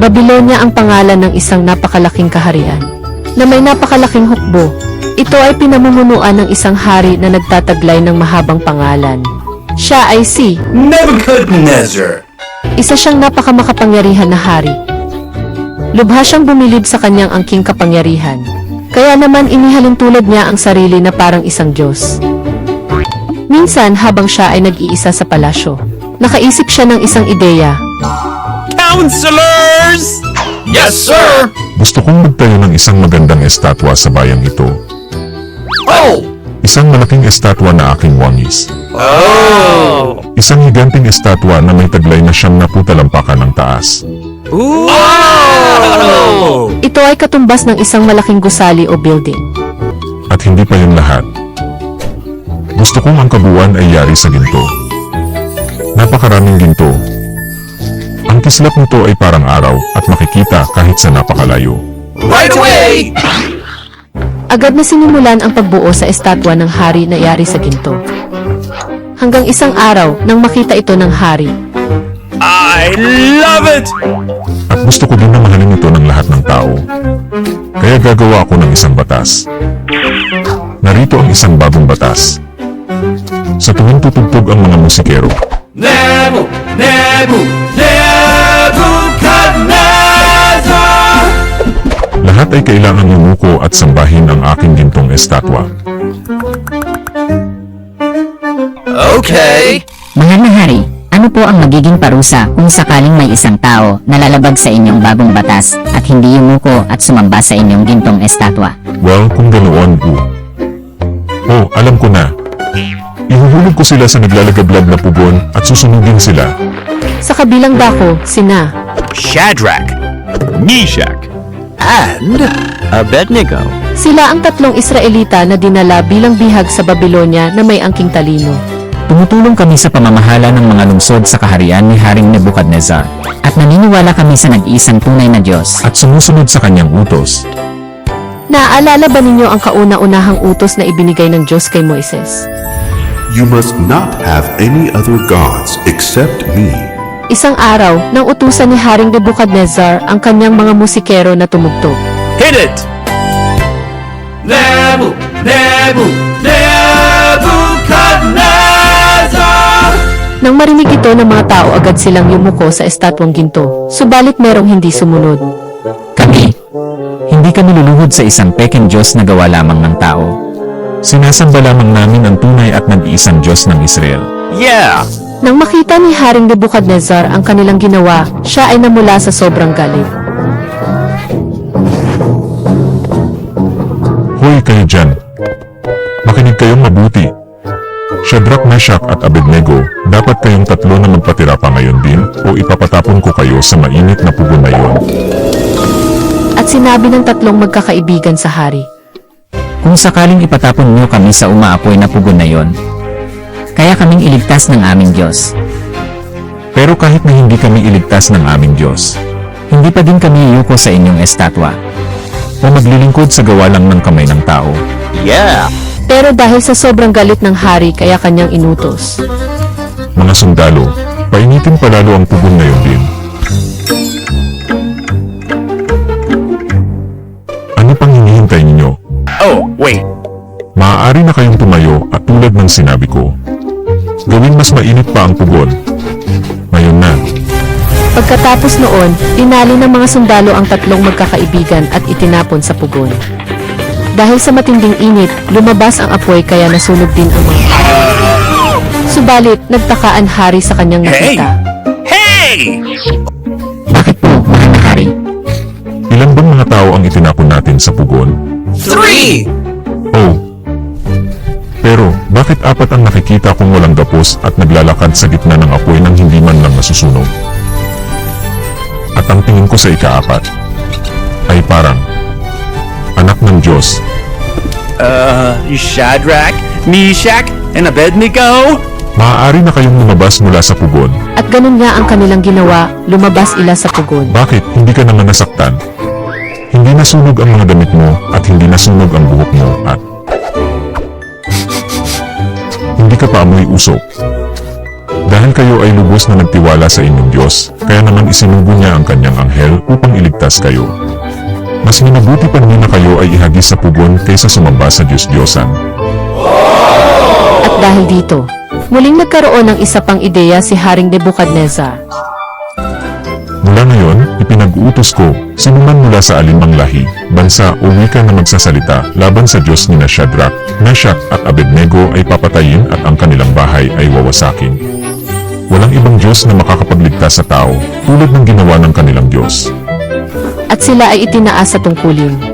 Babilonya ang pangalan ng isang napakalaking kaharian na may napakalaking hukbo. Ito ay pinamumunuan ng isang hari na nagtataglay ng mahabang pangalan. Siya ay si Nebuchadnezzar. isa siyang napakamakapangyarihan na hari. Lubha siyang bumilib sa kanyang angking kapangyarihan. Kaya naman inihalin tulad niya ang sarili na parang isang Diyos. Minsan habang siya ay nag-iisa sa palasyo, nakaisip siya ng isang ideya. Counselors! Yes, sir! Gusto kong magtayo ng isang magandang estatwa sa bayang ito. Oh! Isang malaking estatwa na aking wangis. Oh! Isang higanting estatwa na may taglay na 70 talampakan ng taas. Ooh! Oh! Ito ay katumbas ng isang malaking gusali o building. At hindi pa yun lahat. Gusto kong ang kabuuan ay yari sa ginto. Napakaraming ginto. Ang kislap nito ay parang araw at makikita kahit sa napakalayo. Right away! Agad na sinimulan ang pagbuo sa estatwa ng hari na yari sa ginto. Hanggang isang araw nang makita ito ng hari. I love it! At gusto ko din na mahalin ito ng lahat ng tao. Kaya gagawa ako ng isang batas. Narito ang isang bagong batas. Sa tuwing tutugtog ang mga musikero, Nebuchadnezzar! lahat ay kailangang yumuko at sambahin ang aking gintong estatwa. Okay! Mahal na hari, ano po ang magiging parusa kung sakaling may isang tao na lalabag sa inyong bagong batas at hindi yumuko at sumamba sa inyong gintong estatwa? Well, kung ganoon, Oh, alam ko na. Ihuhulog ko sila sa naglalagablab na pugon at susunugin sila. Sa kabilang dako, sina Shadrach, Meshach, and Abednego. sila ang tatlong Israelita na dinala bilang bihag sa Babilonya na may angking talino. Tumutulong kami sa pamamahala ng mga lungsod sa kaharian ni Haring Nebuchadnezzar At naniniwala kami sa nag-iisang tunay na Diyos. At sumusunod sa kanyang utos. Naaalala ba ninyo ang kauna-unahang utos na ibinigay ng Diyos kay Moises? You must not have any other gods except me. Isang araw, nang utusan ni Haring Nebuchadnezzar ang kanyang mga musikero na tumugtog. Hit it! Nebuchadnezzar! Nang marinig ito ng mga tao, agad silang yumuko sa estatwang ginto. Subalit merong hindi sumunod. Kami, hindi kami luluhod sa isang pekeng Diyos na gawa lamang ng tao. Sinasamba lamang namin ang tunay at nag-iisang Diyos ng Israel. Yeah! Nang makita ni Haring Nebuchadnezzar ang kanilang ginawa, siya ay namula sa sobrang galit. Hoy kayo dyan! Makinig kayong mabuti. Shadrach, Meshach at Abednego, dapat kayong tatlo na magpatira pa ngayon din o ipapatapon ko kayo sa mainit na pugon na iyon. At sinabi ng tatlong magkakaibigan sa hari. Kung sakaling ipatapon niyo kami sa umaapoy na pugon na yon, Kaya kaming iligtas ng aming Diyos. Pero kahit na hindi kami iligtas ng aming Diyos, hindi pa din kami iyuko sa inyong estatwa. o maglilingkod sa gawa lang ng kamay ng tao. Yeah! Pero dahil sa sobrang galit ng hari kaya kanyang inutos. Mga sundalo, painitin palalo ang pugon na yun din. Ano pang hinihintay ninyo? Oh, wait. Maaari na kayong tumayo at tulad ng sinabi ko. Gawing mas mainit pa ang pugon. Ngayon na. Pagkatapos noon, tinali ng mga sundalo ang tatlong magkakaibigan at itinapon sa pugon. Dahil sa matinding init, lumabas ang apoy kaya nasunog din ang mga. Subalit, nagtaka ang hari sa kanyang nakita. Hey! Bakit po, mahal na hari? Ilan bang mga tao ang itinapon natin sa pugon? 3! Oh. Pero, bakit apat ang nakikita kong walang gapos at naglalakad sa gitna ng apoy nang hindi man lang nasusunog? At ang tingin ko sa ikaapat ay parang anak ng Diyos. Shadrach, Meshach, and Abednego? Maaari na kayong lumabas mula sa pugon. At ganun nga ang kanilang ginawa, lumabas ila sa pugon. Bakit hindi ka naman nasaktan? Hindi nasunog ang mga damit mo at hindi nasunog ang buhok mo at hindi ka pa amoy usok. Dahil Dahil kayo ay lubos na nagtiwala sa inyong Diyos, kaya naman isinugo niya ang kanyang anghel upang iligtas kayo. Mas minabuti pa niya na kayo ay ihagis sa pugon kaysa sumamba sa Diyos-Diyosan. At dahil dito, muling nagkaroon ng isa pang ideya si Haring Nebuchadnezzar. Mula ngayon, ipinag-uutos ko, sinuman mula sa alinmang lahi, bansa o wika na magsasalita laban sa Diyos ni Shadrach, Meshach at Abednego ay papatayin at ang kanilang bahay ay wawasakin. Walang ibang Diyos na makakapagligtas sa tao, tulad ng ginawa ng kanilang Diyos. At sila ay itinaas sa tungkulin.